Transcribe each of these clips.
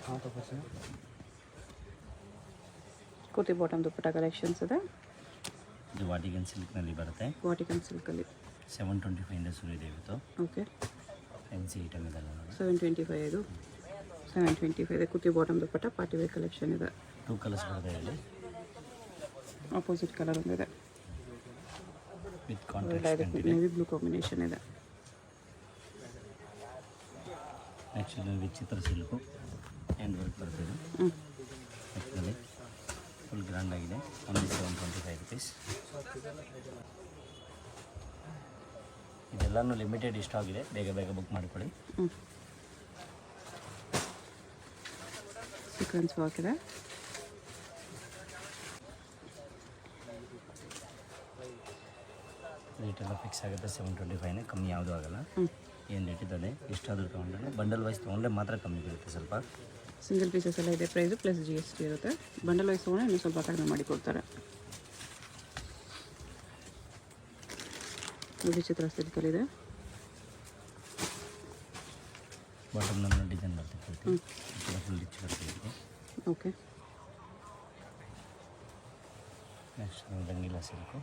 हाँ तो कुछ ಕುರ್ತಿ ಬಾಟಮ್ ದುಪ್ಪಟ್ಟ ಕಲೆಕ್ಷನ್ಸ್ ಇದೆ. ಇದು ವಾಟಿಕನ್ ಸಿಲ್ಕ್ನಲ್ಲಿ ಬರುತ್ತೆ. ವಾಟಿಕನ್ ಸಿಲ್ಕಲ್ಲಿ 725 ಇಂದ ಶುರು ಇದೆ ಇವತ್ತು. ಓಕೆ, ಫ್ಯಾನ್ಸಿ ಐಟಮ್ ಇದೆಲ್ಲ ನೋಡಿ. 725 ಇದು 725 ಇದೆ. Kurti bottom dupatta party wear collection ಇದೆ. 2 ಕಲರ್ಸ್ ಬರುತ್ತೆ ಇಲ್ಲಿ. ಆಪೋಸಿಟ್ ಕಲರ್ ಒಂದಿದೆ, ವಿತ್ ಕಾಂಟ್ರಾಸ್ಟ್ ಇದೆ. ನೇವಿ ಬ್ಲೂ ಕಾಂಬಿನೇಷನ್ ಇದೆ. ನೆಕ್ಸ್ಟ್ ಇದು ವಿಚಿತ್ರ ಸಿಲ್ಕು ಹ್ಯಾಂಡ್ ವರ್ಕ್ ಬರ್ತದೆ. ನೆಕ್ಸ್ಟಲ್ಲಿ ಫುಲ್ ಗ್ರ್ಯಾಂಡ್ ಆಗಿದೆ. Only 725 rupees. ಇದೆಲ್ಲನೂ ಲಿಮಿಟೆಡ್ ಇಷ್ಟ ಆಗಿದೆ, ಬೇಗ ಬೇಗ ಬುಕ್ ಮಾಡಿಕೊಳ್ಳಿ. ಸೀಕ್ವೆನ್ಸ್ ವರ್ಕ್ ಇದೆ. ರೇಟ್ ಎಲ್ಲ ಫಿಕ್ಸ್ ಆಗುತ್ತೆ 725ನೇ, ಕಮ್ಮಿ ಯಾವುದೂ ಆಗಲ್ಲ. ಏನು ರೇಟ್ ಇದ್ದಾನೆ ಎಷ್ಟಾದರೂ ತೊಗೊಂಡ್ರೆ ಬಂಡಲ್ ವೈಸ್ ತೊಗೊಂಡ್ರೆ ಮಾತ್ರ ಕಮ್ಮಿ ಬರುತ್ತೆ ಸ್ವಲ್ಪ. ಸಿಂಗಲ್ ಪೀಸಸ್ ಎಲ್ಲ ಇದೆ ಪ್ರೈಸು ಪ್ಲಸ್ GST ಇರುತ್ತೆ. ಬಂಡಲ್ ವೈಸ್ ತೊಗೊಂಡ್ರೆ ಇನ್ನೂ ಸ್ವಲ್ಪ ಕಡಿಮೆ ಮಾಡಿ ಕೊಡ್ತಾರೆ. ವಿಚಿತ್ರ ಸಿಲ್ಕಲ್ಲಿದೆ. ಬಾಟಮ್ ನಮ್ಮ ಡಿಸೈನ್ ಬರ್ತೈತೆ, ಫುಲ್ ರಿಚ್ ಬರ್ತೈತೆ. Okay, next Rangeela silk.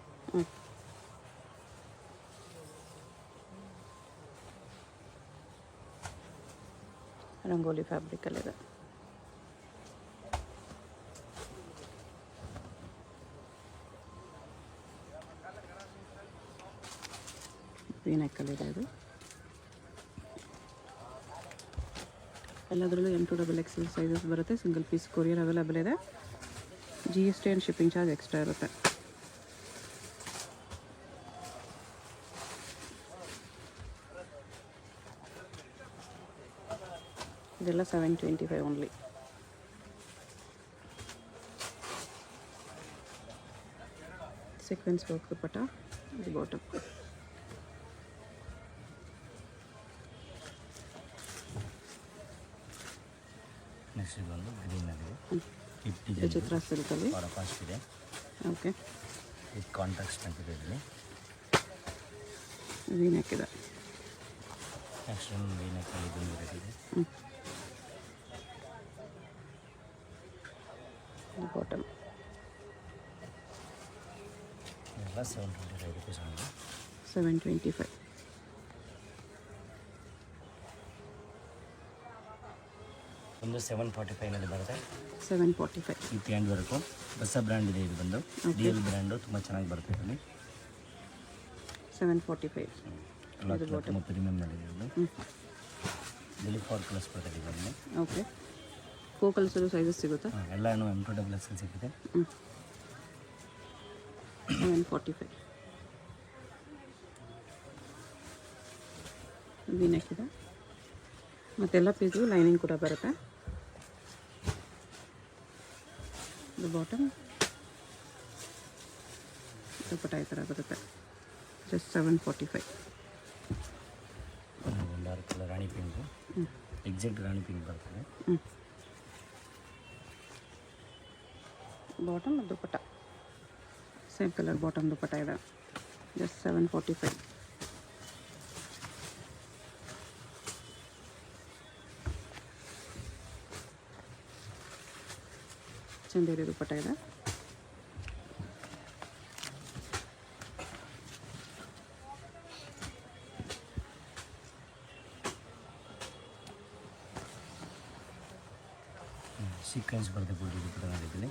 Rangoli ಫ್ಯಾಬ್ರಿಕಲ್ಲಿದೆ. ನೆಕ್ಕಲ್ಲಿದೆ. ಇದು ಎಲ್ಲದರಲ್ಲೂ M2XXL ಸೈಜಸ್ ಬರುತ್ತೆ. ಸಿಂಗಲ್ ಪೀಸ್ ಕೊರಿಯರ್ ಅವೈಲೇಬಲ್ ಇದೆ. GST and shipping charge extra ಇರುತ್ತೆ. ಇದೆಲ್ಲ 725 ಓನ್ಲಿ. ಸೀಕ್ವೆನ್ಸ್ ವರ್ಕ್ ದುಪ್ಪಟ್ಟ, ಇದು ಬಾಟಮ್. ನೆಕ್ಸ್ಟ್ ಬಂದು ಗ್ರೀನಲ್ಲಿ ವಿಚಿತ್ರ ಸಿಲ್ಕಲ್ಲಿ ಫಾಸ್ಟ್ ಇದೆ. ಓಕೆ, ವಿತ್ ಕಾಂಟ್ರಾಸ್ಟ್ ಅಂತಿದೆ ಇದರಲ್ಲಿ. ವೀನೆಕ್ ಇದೆ. ನೆಕ್ಸ್ಟ್ ವೀನೆಕ್ಕಲ್ಲಿ ಬಂದಿದೆ. ಬಾಟಮ್ ಎಲ್ಲ 725 ರುಪೀಸ್ ಆಗಿದೆ. 725. ಒಂದು 745ನಲ್ಲಿ ಬರುತ್ತೆ. 745 ಈ ಹ್ಯಾಂಡ್ ವರ್ಕು ಹೊಸ ಬ್ರ್ಯಾಂಡ್ ಇದೆ. ಇದು ಬಂದು DL ಬ್ರ್ಯಾಂಡು, ತುಂಬ ಚೆನ್ನಾಗಿ ಬರುತ್ತೆ ಇದರಲ್ಲಿ. 745 ತುಂಬ ಪ್ರೀಮಿಯಮ್ನಲ್ಲಿದೆ ಇದು. ಇದರಲ್ಲಿ 4 ಕಲರ್ಸ್ ಬರ್ತದೆ ಇದರಲ್ಲಿ. ಓಕೆ, 4 ಕಲರ್ಸಲ್ಲೂ ಸೈಜಸ್ ಸಿಗುತ್ತಾ? ಎಲ್ಲ M2XXL ಸಿಗುತ್ತೆ. 745 ವೀನೆಕ್ ಇದೆ. ಮತ್ತೆಲ್ಲ ಪೀಸ್ಗೂ ಲೈನಿಂಗ್ ಕೂಡ ಬರುತ್ತೆ. ಇದು ಬಾಟಮ್ ದುಪ್ಪಟ್ಟ ಈ ಥರ ಬರುತ್ತೆ. ಜಸ್ಟ್ 745. ಒಂದು 6 ಕಲರ್ ರಾಣಿ ಪಿಂಕು, ಎಕ್ಸಾಕ್ಟ್ ರಾಣಿ ಪಿಂಕ್ ಬರ್ತದೆ. ಬಾಟಮ್ ದುಪ್ಪಟ್ಟ ಸೇಮ್ ಕಲರ್ ಬಾಟಮ್ ದುಪ್ಪಟ್ಟ ಇದೆ. ಜಸ್ಟ್ 745. ಚಂದೇರಿ ದುಪ್ಪಟ್ಟ ಇದೆ. ಸೀಕ್ವೆನ್ಸ್ ಬರುತ್ತೆ ಪೂರ್ತಿ ದುಪ್ಪಟ್ಟ ಮಾಡಿದ್ದೀನಿ.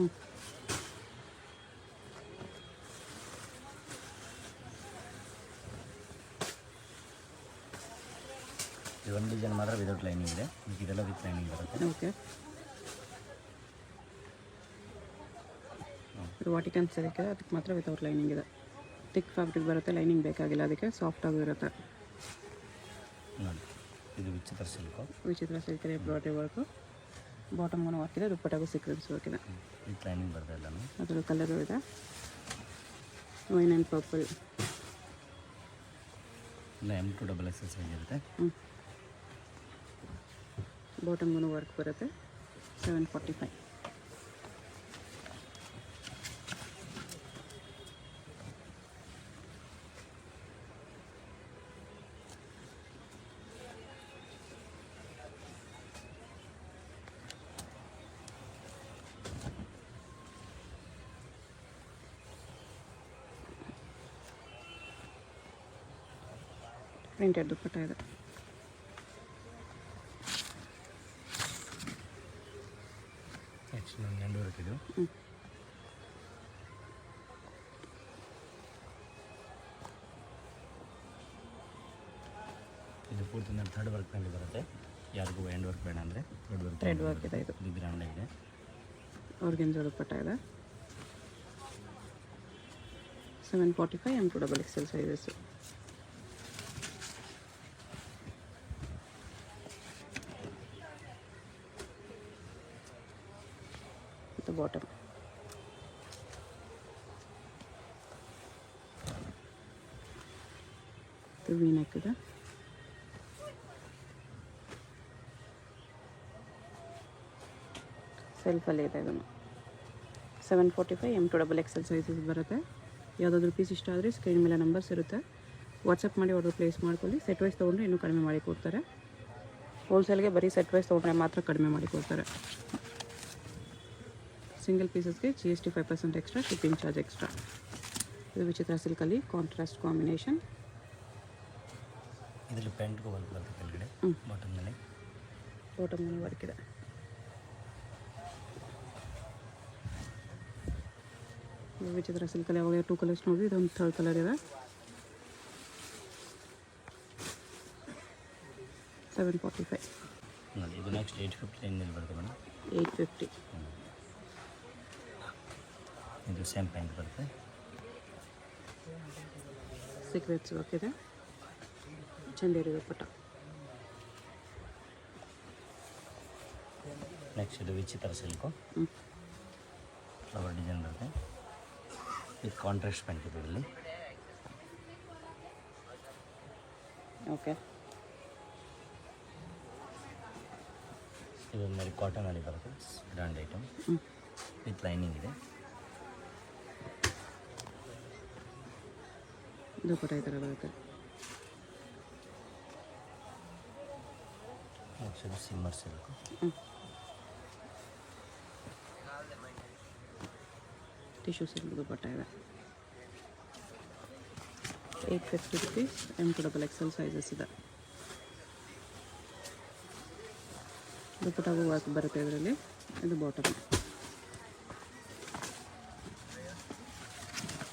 ಇದು ಒಂದು ಡಿಸೈನ್ ಮಾತ್ರ ವಿದೌಟ್ ಲೈನಿಂಗ್ ಇದೆ, ಇದೆಲ್ಲ ವಿತ್ ಲೈನಿಂಗ್ ಬರುತ್ತೆ. ಓಕೆ, ಇದು ವಾಟಿಕನ್ ಸಿಲ್ಕ್ ಇದೆ, ಅದಕ್ಕೆ ಮಾತ್ರ ವಿತೌಟ್ ಲೈನಿಂಗ್ ಇದೆ. ಥಿಕ್ ಫ್ಯಾಬ್ರಿಕ್ ಬರುತ್ತೆ, ಲೈನಿಂಗ್ ಬೇಕಾಗಿಲ್ಲ ಅದಕ್ಕೆ, ಸಾಫ್ಟಾಗೂ ಇರುತ್ತೆ. ನೋಡಿ, ಇದು ವಿಚಿತ್ರ ಸಿಲ್ಕು. ವಿಚಿತ್ರ ಸಿಲ್ಕ್ ಎಂಬ್ರಾಯ್ಡ್ರಿ ವರ್ಕು, ಬಾಟಮ್ಗೂ ವರ್ಕ್ ಇದೆ, ದುಪ್ಪಟ್ಟಾಗೂ ಸೀಕ್ವೆನ್ಸ್ ವರ್ಕ್ ಇದೆ. ವಿತ್ ಲೈನಿಂಗ್ ಬರುತ್ತೆ ಎಲ್ಲನೂ. ಅದರ ಕಲರು ಇದೆ, ವೈನ್ ಆ್ಯಂಡ್ ಪರ್ಪಲ್. ಇಲ್ಲ M2XXL ಸೈಜ್ ಇರುತ್ತೆ. ಬಾಟಮ್ಗೂ ವರ್ಕ್ ಬರುತ್ತೆ. 745. ಪ್ರಿಂಟೆಡ್ ದುಪ್ಪಟ್ಟ ಇದೆ. ನೆಕ್ಸ್ಟ್ ಒಂದು ಹ್ಯಾಂಡ್ ವರ್ಕ್ ಇದು. ಇದು ಪೂರ್ತಿ ನಾನು ಥರ್ಡ್ ವರ್ಕ್ನಲ್ಲಿ ಬರುತ್ತೆ. ಯಾರಿಗೂ ಹ್ಯಾಂಡ್ ವರ್ಕ್ ಬೇಡ ಅಂದರೆ ಥ್ರೆಡ್ ವರ್ಕ್ ಇದೆ. ಇದು ಗ್ರ್ಯಾಂಡ್ ಆಗಿದೆ. ಆರ್ಗೆನ್ಜಾ ದುಪ್ಪಟ್ಟ ಇದೆ. 745 M2 XXL ಸೈಜಸ್. ಮತ್ತು ಬಾಟಮ್ ವಿ ನೆಕ್ ಇದೆ. ಸೆಲ್ಫಲ್ಲಿ ಇದೆ. ಇದನ್ನು 745 M2 XXL ಸೈಜಸ್ ಬರುತ್ತೆ. ಯಾವುದಾದ್ರೂ ಪೀಸ್ ಇಷ್ಟ ಆದರೆ ಸ್ಕ್ರೀನ್ ಮೇಲೆ ನಂಬರ್ಸ್ ಇರುತ್ತೆ, ವಾಟ್ಸಪ್ ಮಾಡಿ ಆರ್ಡರ್ ಪ್ಲೇಸ್ ಮಾಡ್ಕೊಳ್ಳಿ. ಸೆಟ್ ವೈಸ್ ತೊಗೊಂಡ್ರೆ ಇನ್ನೂ ಕಡಿಮೆ ಮಾಡಿ ಕೊಡ್ತಾರೆ. ಹೋಲ್ಸೇಲ್ಗೆ ಬರೀ ಸೆಟ್ ವೈಸ್ ತೊಗೊಂಡ್ರೆ ಮಾತ್ರ ಕಡಿಮೆ ಮಾಡಿ ಕೊಡ್ತಾರೆ. ಸಿಂಗಲ್ ಪೀಸಸ್ಗೆ GST 5% extra, shipping charge extra. ಇದು ವಿಚಿತ್ರ ಸಿಲ್ಕಲ್ಲಿ ಕಾಂಟ್ರಾಸ್ಟ್ ಕಾಂಬಿನೇಷನ್. ಇದರಲ್ಲಿ ಪ್ಯಾಂಟ್ಗೂ ವರ್ಕ್ ಬರುತ್ತೆ ಕೆಳಗಡೆ. ಬಾಟಮ್ನಲ್ಲಿ ವರ್ಕ್ ಇದೆ. ವಿಚಿತ್ರ ಸಿಲ್ಕಲ್ಲಿ ಯಾವಾಗ 2 ಕಲರ್ಸ್ ನೋಡಿದ್ವಿ, ಇದೊಂದು 3rd ಕಲರ್ ಇದೆ. 745 ನೋಡಿ. ಇದು ನೆಕ್ಸ್ಟ್ 859 ಬರುತ್ತೆ ಮೇಡಮ್. 850. ಇದು ಸೇಮ್ ಪ್ಯಾಂಟ್ ಬರುತ್ತೆ. ಸೀಕ್ರೆಟ್ಸ್ ವರ್ಕ್ ಇದೆ. ಚಂದೇರಿ ದುಪ್ಪಟ್ಟ. ನೆಕ್ಸ್ಟ್ ಇದು ವಿಚಿತ್ರ ಸಿಲ್ಕು ಫ್ಲವರ್ ಡಿಸೈನ್ ಬರುತ್ತೆ. ಇದು ಕಾಂಟ್ರಾಸ್ಟ್ ಪ್ಯಾಂಟ್ ಇದೆ ಇಲ್ಲಿ. ಓಕೆ. ಇದೊಂದು ಮೇಲೆ ಕಾಟನಲ್ಲಿ ಬರುತ್ತೆ. ಗ್ರ್ಯಾಂಡ್ ಐಟಮ್ ವಿತ್ ಲೈನಿಂಗ್ ಇದೆ. ದುಪ್ಪಟ್ಟ ಈ ಥರ ಬರುತ್ತೆ. ನೆಕ್ಸ್ಟ್ ಇದು ಸಿಮ್ಮರ್ ಸಿಲ್ಕು. ಟಿಶ್ಯೂ ಸಿಲ್ಕ್ ದುಪ್ಪಟ್ಟ ಇದೆ. 850 ರುಪೀಸ್. M2 XXL ಸೈಜಸ್ ಇದೆ. ದುಪ್ಪಟ್ಟಾಗೂ ವರ್ಕ್ ಬರುತ್ತೆ ಇದರಲ್ಲಿ. ಇದು ಬಾಟಮ್.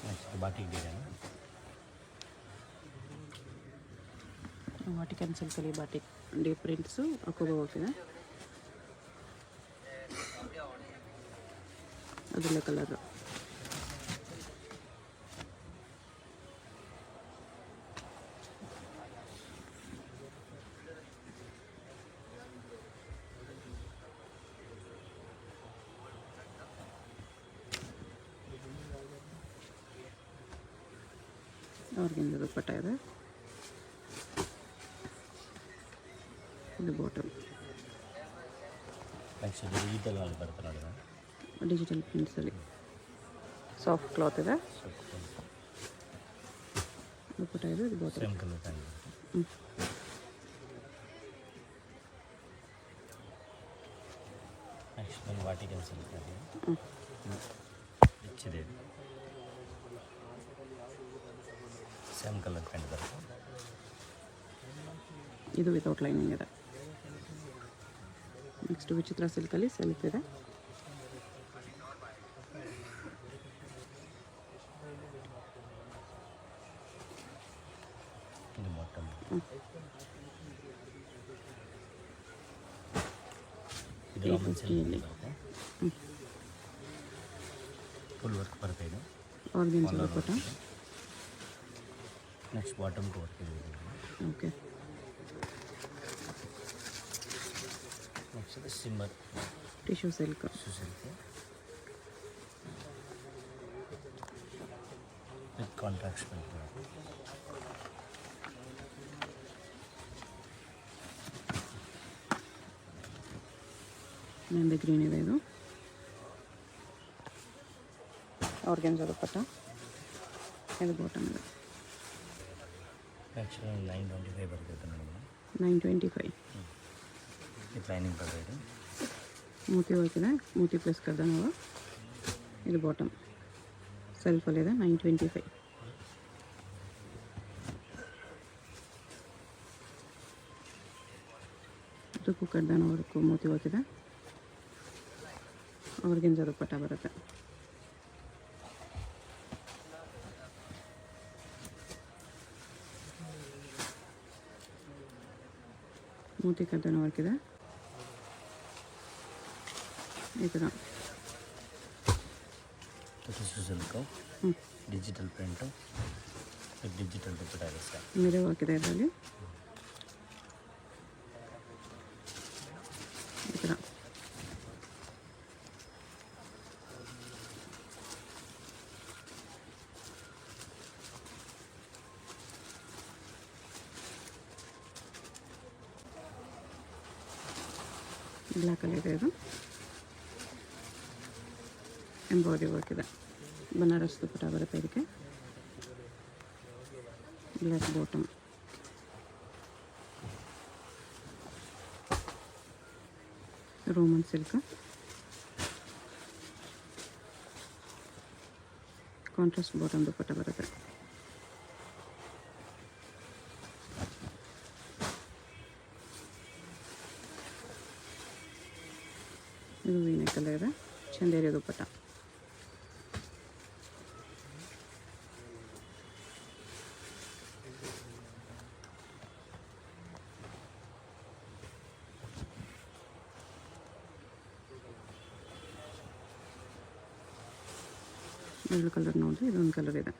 Next batik design. ವಾಟಿಕನ್ ಸಿಲ್ಕಲ್ಲಿ ಬಾಟಿಕ್ ಡೀಪ್ ಪ್ರಿಂಟ್ಸು ಅಕೋಬಾ ಹೋಗ್ತಿದೆ. ಅದರಲ್ಲೇ ಕಲರು. ಆರ್ಗೆನ್ಜಾ ದುಪ್ಪಟ್ಟ ಇದೆ. ಇದು ಬಾಟಮ್. ನೆಕ್ಸ್ಟ್ ಇದು ಡಿಜಿಟಲ್ ಬರುತ್ತೆ ನೋಡಿ. ಡಿಜಿಟಲ್ ಪ್ರಿಂಟ್ಸಲ್ಲಿ ಸಾಫ್ಟ್ ಕ್ಲಾತ್ ಇದೆ. ದುಪ್ಪಟ್ಟ ಇದೆ. ಇದು bottom. Same colour pant. Next ಒಂದು ವಾಟಿಕನ್ ಸಿಲ್ಕ್ ಇದೆ. ರಿಚ್ ಇದೆ. ಸೇಮ್ ಕಲರ್ ಪ್ಯಾಂಟ್ ಬರುತ್ತೆ. ಇದು ವಿತೌಟ್ ಲೈನಿಂಗ್ ಇದೆ. ನೆಕ್ಸ್ಟ್ ವಿಚಿತ್ರ ಸಿಲ್ಕಲ್ಲಿ ಸೆಲ್ಫ್ ಇದೆ. ಇದು ಬಾಟಮ್. ಇದು ರಾಮನ್ ಸಿಲ್ಕ್ ಬರುತ್ತೆ. ಫುಲ್ ವರ್ಕ್ ಬರುತ್ತೆ. ಇದು ಆರ್ಗೆನ್ಜಾ ದುಪ್ಪಟ್ಟ. ನೆಕ್ಸ್ಟ್ ಬಾಟಮ್ಗೆ ವರ್ಕ್ ಇದೆ. Okay. Next ಸಿಮ್ಮರ್ tissue silk. Silk with contrast pant. Mehndi green ಇದೆ. ಇದು ಆರ್ಗೆನ್ಜಾ ದುಪ್ಪಟ್ಟ. ಇದು ಬಾಟಮ್ ಇದೆ. ನೆಕ್ಸ್ಟ್ 925 ಬರ್ತೈತೆ ಮೇಡಮ್. 925. ವಿತ್ ಲೈನಿಂಗ್ ಬರ್ತೈತೆ. ಮೂತಿ ವರ್ಕ್ ಇದೆ. ಮೂತಿ ಪ್ಲಸ್ ಕರ್ದನವ. ಇದು ಬಾಟಮ್. ಸೆಲ್ಫಲ್ಲಿದೆ. 925. ಇದಕ್ಕೂ ಕಡ್ದಾನ ವರ್ಕು ಮೋತಿ ವರ್ಕ್ ಇದೆ. ಆರ್ಗೆನ್ಜಾ ದುಪ್ಪಟ್ಟ ಬರುತ್ತೆ. ಮೋತಿ ಕಡ್ದಾನ ವರ್ಕ್ ಇದೆ. ಈ ಥರ tissue silk, digital print, digital dupatta ಇದೆ ಸರ್. ಮಿರರ್ ವರ್ಕ್ ಇದೆ ಇದರಲ್ಲಿ. ಈ ಥರ ಬ್ಲ್ಯಾಕಲ್ಲಿ ಇದೆ. ಇದು ಎಂಬ್ರಾಯ್ಡ್ರಿ ವರ್ಕ್ ಇದೆ. ಬನಾರಸ್ ದುಪ್ಪಟ್ಟ ಬರುತ್ತೆ ಇದಕ್ಕೆ. Black bottom, Roman silk, contrast bottom dupatta ಬರುತ್ತೆ. ಇದು ವೀನೆಕ್ಕಲ್ಲೇ ಇದೆ. ಚಂದೇರಿ ದುಪ್ಪಟ್ಟ. ಎರಡು ಕಲರ್ ನೋಡಿರಿ, ಇದೊಂದು ಕಲರ್ ಇದೆ.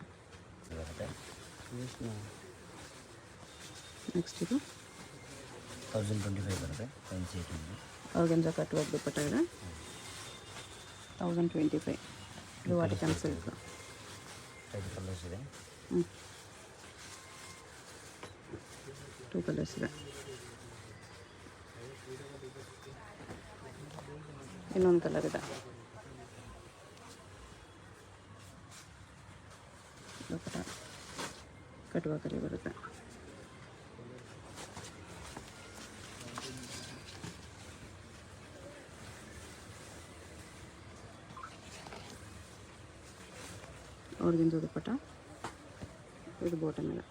ನೆಕ್ಸ್ಟ್ ಇದು 1025 ಬರುತ್ತೆ. Fancy item. Organza cut work dupatta ಇದೆ. 1025. ಇದು ವಾಟಿಕನ್ ಸಿಲ್ಕ್. 5 ಕಲರ್ಸ್ ಇದೆ. 2 ಕಲರ್ಸ್ ಇದೆ. ಇನ್ನೊಂದು ಕಲರ್ ಇದೆ. ದುಪ್ಪಟ್ಟ ಕಟ್ ವರ್ಕಲ್ಲಿ ಬರುತ್ತೆ. ಆರ್ಗೆನ್ಜಾ ದುಪ್ಪಟ್ಟ. ಇದು ಬಾಟಮ್ ಇಲ್ಲ.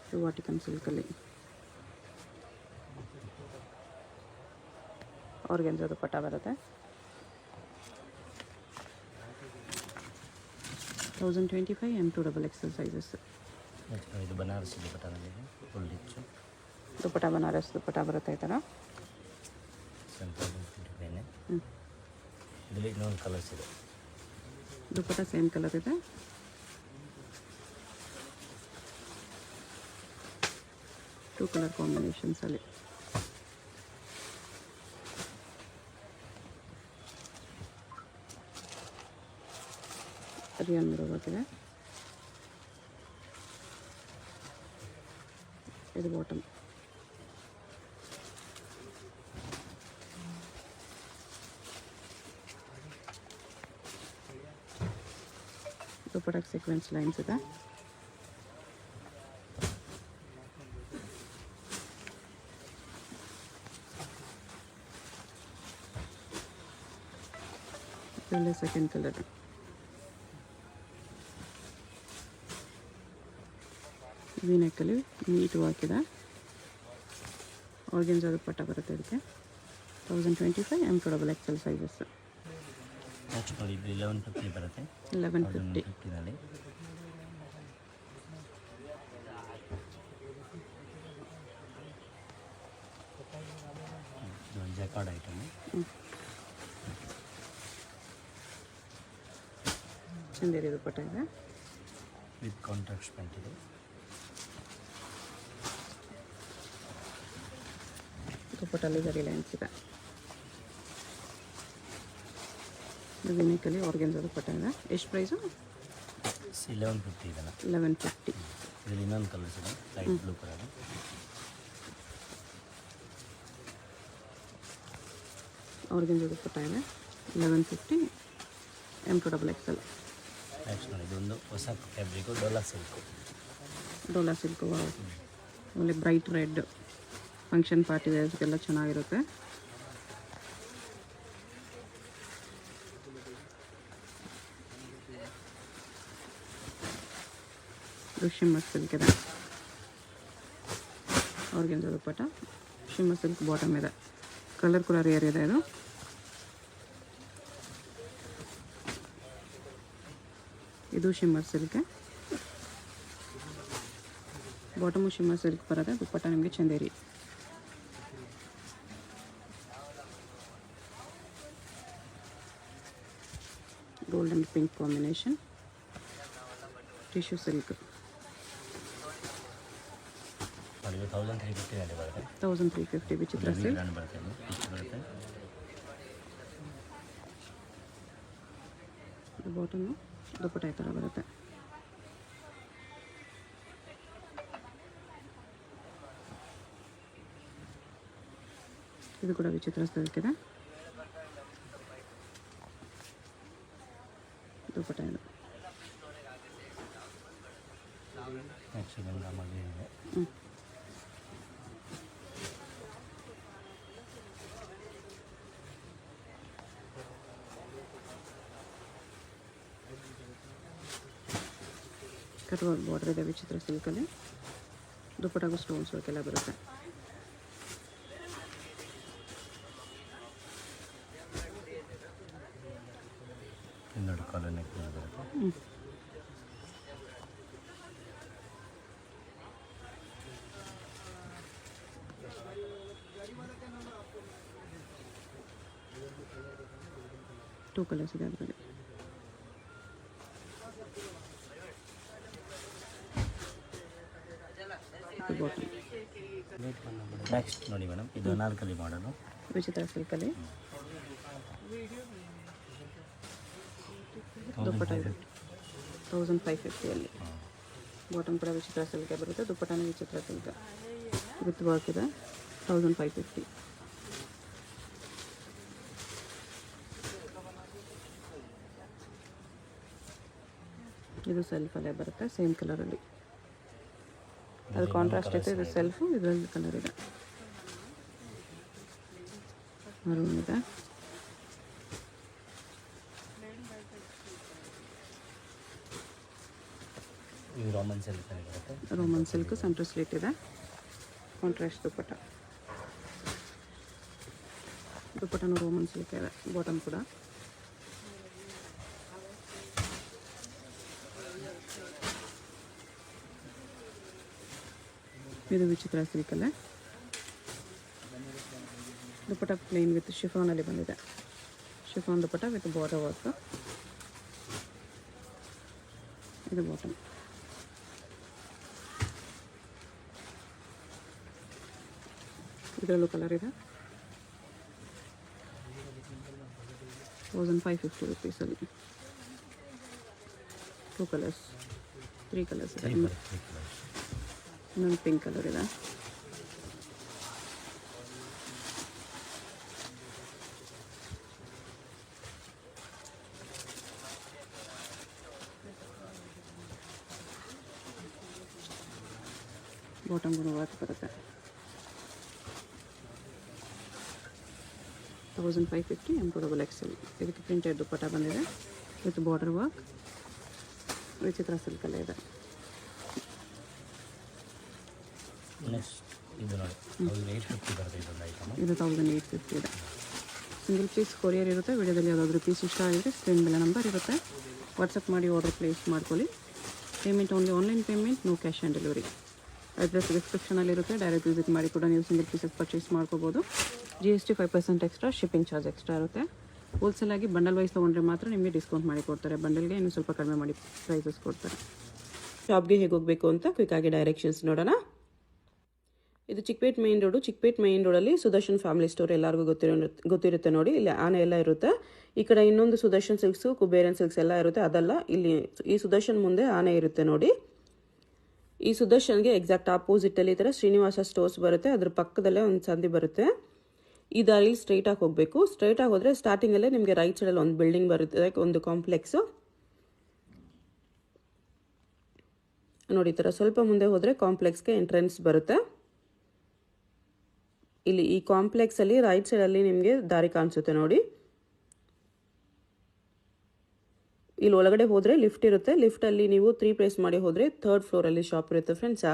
ಇದು ವಾಟಿಕನ್ ಸಿಲ್ಕಲ್ಲಿ ಆರ್ಗೆನ್ಜಾ ದುಪ್ಪಟ್ಟ ಬರುತ್ತೆ. 1025 M2XXL ಸೈಜಸ್. ಇದು ಬನಾರಸ್ ದುಪ್ಪಟ್ಟನಲ್ಲಿ ಫುಲ್ ರಿಚ್ ದುಪ್ಪಟ್ಟ ಬನಾರಸ್ ದುಪ್ಪಟ್ಟ ಬರುತ್ತೆ ಈ ಥರ. 1025. ಇದರಲ್ಲಿ ಇನ್ನೊಂದು ಕಲರ್ಸ್ ಇದೆ. ದುಪ್ಪಟ್ಟ ಸೇಮ್ ಕಲರ್ ಇದೆ. ಟೂ ಕಲರ್ ಕಾಂಬಿನೇಷನ್ಸಲ್ಲಿ. ರಿಯಲ್ ಮಿರರ್ ವರ್ಕ್ ಇದೆ. ಇದು ಬಾಟಮ್. ದುಪ್ಪಟ್ಟಕ್ಕೆ ಸೀಕ್ವೆನ್ಸ್ ಲೈನ್ಸ್ ಇದೆ. ಇದರಲ್ಲಿ ಸೆಕೆಂಡ್ ಕಲರ್. ವೀನೆಕ್ಕಲ್ಲಿ ನೀಟ್ ವರ್ಕ್ ಇದೆ. ಆರ್ಗೆನ್ಜಾ ದುಪ್ಪಟ್ಟ ಬರುತ್ತೆ ಇದಕ್ಕೆ. 1025 M2XXL ಸೈಜಸ್. ನೆಕ್ಸ್ಟ್ ನೋಡಿ ಇದು 1150 ಬರುತ್ತೆ. 1150. 1150ನಲ್ಲಿ ಜಕಾರ್ಡ್ ಐಟಮ್. ಚಂದೇರಿ ದುಪ್ಪಟ್ಟ ಇದೆ. ವಿತ್ ಕಾಂಟ್ರಾಸ್ಟ್ ಪ್ಯಾಂಟ್ ಇದೆ. ದುಪ್ಪಟ್ಟಲ್ಲಿ ಜರಿ ಲೈನ್ಸ್ ಇದೆ. ವೀನೆಕ್ಕಲ್ಲಿ ಆರ್ಗೆನ್ಜಾ ದುಪ್ಪಟ್ಟ ಇದೆ. ಎಷ್ಟು ಪ್ರೈಸು? 1150 ಇದೆಲ್ಲ. 1150. ಇದರಲ್ಲಿ ಇನ್ನೊಂದು ಕಲರ್ಸ್ ಇದೆ. Light blue colour. Organza dupatta ಇದೆ. 1150 M2XXL. ನೆಕ್ಸ್ಟ್ ನೋಡಿ ಇದೊಂದು ಹೊಸ fabric Dola silk. Dola silk ಒಳ್ಳೆ ಬ್ರೈಟ್ ರೆಡ್ ಫಂಕ್ಷನ್ ಪಾರ್ಟಿ ವೇರ್ಸ್ಗೆಲ್ಲ ಚೆನ್ನಾಗಿರುತ್ತೆ. ಇದು ಶಿಮ್ಮರ್ ಸಿಲ್ಕ್ ಇದೆ, organza dupatta, shimmer silk bottom ಇದೆ, ಕಲರ್ ಕೂಡ ರೇರ್ ಇದೆ. ಇದು shimmer silk, bottom shimmer silk ಬರುತ್ತೆ, ದುಪ್ಪಟ್ಟ ನಿಮಗೆ Chanderi. Gold and pink combination, tissue silk 1350 Vichitra silk. Bottom ದುಪ್ಪಟ್ಟ ಈ ಥರ ಬರುತ್ತೆ. ಇದು ಕೂಡ ವಿಚಿತ್ರ ಸಿಲ್ಕ್ ಇದೆ, ದುಪ್ಪಟ್ಟ ಇದು. ಕಟ್ವರ್ಕ್ ಬಾರ್ಡರ್ ಇದೆ ವಿಚಿತ್ರ ಸಿಲ್ಕಲ್ಲಿ, ದುಪ್ಪಟ್ಟಾಗೂ ಸ್ಟೋನ್ಸ್ ವರ್ಕೆಲ್ಲ ಬರುತ್ತೆ. ಟೂ ಕಲರ್ಸ್ ಇದೆ ಅದರಲ್ಲಿ. ನೆಕ್ಸ್ಟ್ ನೋಡಿ ಮೇಡಮ್, ಇದು ಅನಾರ್ಕಲಿ ಮಾಡಲು ವಿಚಿತ್ರ ಸಿಲ್ಕಲ್ಲಿ, ದುಪ್ಪಟ್ಟ ಇದೆ 1550 ಬಾಟಮ್ ಕೂಡ ವಿಚಿತ್ರ ಸಿಲ್ಕೆ ಬರುತ್ತೆ, ದುಪ್ಪಟ್ಟನೇ ವಿಚಿತ್ರ ಸಿಲ್ಕ್ ವಿತ್ ವರ್ಕ್ ಇದೆ 1550. ಇದು ಸೆಲ್ಫಲ್ಲೇ ಬರುತ್ತೆ, ಸೇಮ್ ಕಲರಲ್ಲಿ. ಅದು ಕಾಂಟ್ರಾಸ್ಟ್ ಇದೆ, ಇದು ಸೆಲ್ಫು, ಇದರಲ್ಲಿ ಕಲರ್ ಇದೆ, ಮರೂನ್ ಇದೆ. ರೋಮನ್ ಸಿಲ್ಕ್ ಸೆಂಟರ್ ಸ್ಲಿಟ್ ಇದೆ, ಕಾಂಟ್ರಾಸ್ಟ್ ದುಪ್ಪಟ್ಟನೂ ರೋಮನ್ ಸಿಲ್ಕ್ ಇದೆ, ಬಾಟಮ್ ಕೂಡ. ಇದು ವಿಚಿತ್ರ ಸಿಲ್ಕಲ್ಲೇ, ದುಪ್ಪಟ್ಟ ಪ್ಲೇನ್ ವಿತ್ ಶಿಫಾನಲ್ಲಿ ಬಂದಿದೆ, chiffon dupatta with border work. ಇದು ಬಾಟಮ್. ಇದರಲ್ಲೂ ಕಲರ್ ಇದೆ, 1550 rupees. ಟೂ ಕಲರ್ಸ್, 3 ಕಲರ್ಸ್ ಇದೆ. ಇನ್ನೊಂದು ಪಿಂಕ್ ಕಲರ್ ಇದೆ. ಬಾಟಮ್ ಕೂಡ ವರ್ಕ್ ಬರುತ್ತೆ. 1550 M2XL. ಇದಕ್ಕೆ ಪ್ರಿಂಟೆಡ್ ದುಪ್ಪಟ್ಟ ಬಂದಿದೆ ವಿತ್ ಬಾರ್ಡರ್ ವರ್ಕ್, ವಿಚಿತ್ರ ಸಿಲ್ಕಲ್ಲೇ ಇದೆ. ಇದು 1850 ಇದೆ. ಸಿಂಗಲ್ ಪೀಸ್ ಕೊರಿಯರ್ ಇರುತ್ತೆ. ವಿಡಿಯೋದಲ್ಲಿ ಯಾವುದಾದ್ರೂ ಪೀಸ್ ಇಷ್ಟ ಆಗಿದ್ರೆ ಸ್ಕ್ರೀನ್ ಮೇಲೆ ನಂಬರ್ ಇರುತ್ತೆ, ವಾಟ್ಸಪ್ ಮಾಡಿ ಆರ್ಡರ್ ಪ್ಲೇಸ್ ಮಾಡ್ಕೊಳ್ಳಿ. Payment only online payment, no cash on delivery. Address ಡಿಸ್ಕ್ರಿಪ್ಷನಲ್ಲಿರುತ್ತೆ, ಡೈರೆಕ್ಟ್ ವಿಸಿಟ್ ಮಾಡಿ ಕೂಡ ನೀವು ಸಿಂಗಲ್ ಪೀಸಸ್ ಪರ್ಚೇಸ್ ಮಾಡ್ಕೋಬೋದು. GST 5% extra, shipping charge extra ಇರುತ್ತೆ. ಹೋಲ್ಸೇಲ್ ಆಗಿ ಬಂಡಲ್ ವೈಸ್ ತೊಗೊಂಡ್ರೆ ಮಾತ್ರ ನಿಮಗೆ ಡಿಸ್ಕೌಂಟ್ ಮಾಡಿ ಕೊಡ್ತಾರೆ, ಬಂಡಲ್ಗೆ ಇನ್ನೂ ಸ್ವಲ್ಪ ಕಡಿಮೆ ಮಾಡಿ ಪ್ರೈಸಸ್ ಕೊಡ್ತಾರೆ. ಶಾಪ್ಗೆ ಹೇಗೆ ಹೋಗಬೇಕು ಅಂತ ಕ್ವಿಕ್ಕಾಗಿ ಡೈರೆಕ್ಷನ್ಸ್ ನೋಡೋಣ. ಇದು Chickpet main road. Chickpet main ರೋಡಲ್ಲಿ ಸುದರ್ಶನ್ ಫ್ಯಾಮಿಲಿ ಸ್ಟೋರ್ ಎಲ್ಲರಿಗೂ ಗೊತ್ತಿರುತ್ತೆ ನೋಡಿ. ಇಲ್ಲಿ ಆನೆ ಎಲ್ಲ ಇರುತ್ತೆ. ಈ ಕಡೆ ಇನ್ನೊಂದು ಸುದರ್ಶನ್ ಸಿಲ್ಕ್ಸು, ಕುಬೇರನ್ ಸಿಲ್ಕ್ಸ್ ಎಲ್ಲ ಇರುತ್ತೆ. ಅದಲ್ಲ, ಇಲ್ಲಿ ಈ ಸುದರ್ಶನ್ ಮುಂದೆ ಆನೆ ಇರುತ್ತೆ ನೋಡಿ. ಈ ಸುದರ್ಶನ್ಗೆ ಎಕ್ಸಾಕ್ಟ್ ಆಪೋಸಿಟಲ್ಲಿ ಈ ಥರ ಶ್ರೀನಿವಾಸ ಸ್ಟೋರ್ಸ್ ಬರುತ್ತೆ. ಅದ್ರ ಪಕ್ಕದಲ್ಲೇ ಒಂದು ಸಂದಿ ಬರುತ್ತೆ. ಈ ದಾರಿಲಿ ಸ್ಟ್ರೈಟಾಗಿ ಹೋಗಬೇಕು. ಸ್ಟ್ರೈಟಾಗಿ ಹೋದರೆ ಸ್ಟಾರ್ಟಿಂಗಲ್ಲೇ ನಿಮಗೆ ರೈಟ್ ಸೈಡಲ್ಲಿ ಒಂದು ಬಿಲ್ಡಿಂಗ್ ಬರುತ್ತೆ, ಒಂದು ಕಾಂಪ್ಲೆಕ್ಸು ನೋಡಿ. ಈ ಥರ ಸ್ವಲ್ಪ ಮುಂದೆ ಹೋದರೆ ಕಾಂಪ್ಲೆಕ್ಸ್ಗೆ ಎಂಟ್ರೆನ್ಸ್ ಬರುತ್ತೆ. ಇಲ್ಲಿ ಈ ಕಾಂಪ್ಲೆಕ್ಸಲ್ಲಿ ರೈಟ್ ಸೈಡಲ್ಲಿ ನಿಮಗೆ ದಾರಿ ಕಾಣಿಸುತ್ತೆ ನೋಡಿ. ಇಲ್ಲಿ ಒಳಗಡೆ ಹೋದರೆ ಲಿಫ್ಟ್ ಇರುತ್ತೆ. ಲಿಫ್ಟಲ್ಲಿ ನೀವು 3 ಪ್ಲೇಸ್ ಮಾಡಿ ಹೋದರೆ 3rd ಫ್ಲೋರಲ್ಲಿ ಶಾಪ್ ಇರುತ್ತೆ ಫ್ರೆಂಡ್ಸಾ.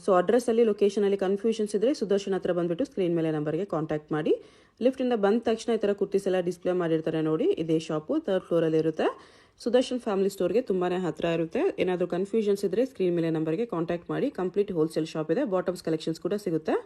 ಸೊ ಅಡ್ರೆಸ್ಸಲ್ಲಿ ಲೊಕೇಶನಲ್ಲಿ ಕನ್ಫ್ಯೂಷನ್ಸ್ ಇದ್ದರೆ ಸುದರ್ಶನ್ ಹತ್ರ ಬಂದುಬಿಟ್ಟು ಸ್ಕ್ರೀನ್ ಮೇಲೆ ನಂಬರ್ಗೆ ಕಾಂಟ್ಯಾಕ್ಟ್ ಮಾಡಿ. ಲಿಫ್ಟಿಂದ ಬಂದ ತಕ್ಷಣ ಈ ಥರ ಕುರ್ತೀಸ್ ಎಲ್ಲ ಡಿಸ್ಪ್ಲೇ ಮಾಡಿರ್ತಾರೆ ನೋಡಿ, ಇದೇ ಶಾಪು 3rd ಫ್ಲೋರಲ್ಲಿ ಇರುತ್ತೆ. ಸುದರ್ಶನ್ ಫ್ಯಾಮಿಲಿ ಸ್ಟೋರ್ಗೆ ತುಂಬಾ ಹತ್ತಿರ ಇರುತ್ತೆ. ಏನಾದರೂ ಕನ್ಫ್ಯೂಷನ್ಸ್ ಇದ್ದರೆ ಸ್ಕ್ರೀನ್ ಮೇಲೆ ನಂಬರ್ಗೆ ಕಾಂಟ್ಯಾಕ್ಟ್ ಮಾಡಿ. ಕಂಪ್ಲೀಟ್ ಹೋಲ್ಸೇಲ್ ಶಾಪ್ ಇದೆ, ಬಾಟಮ್ಸ್ ಕಲೆಕ್ಷನ್ಸ್ ಕೂಡ ಸಿಗುತ್ತೆ.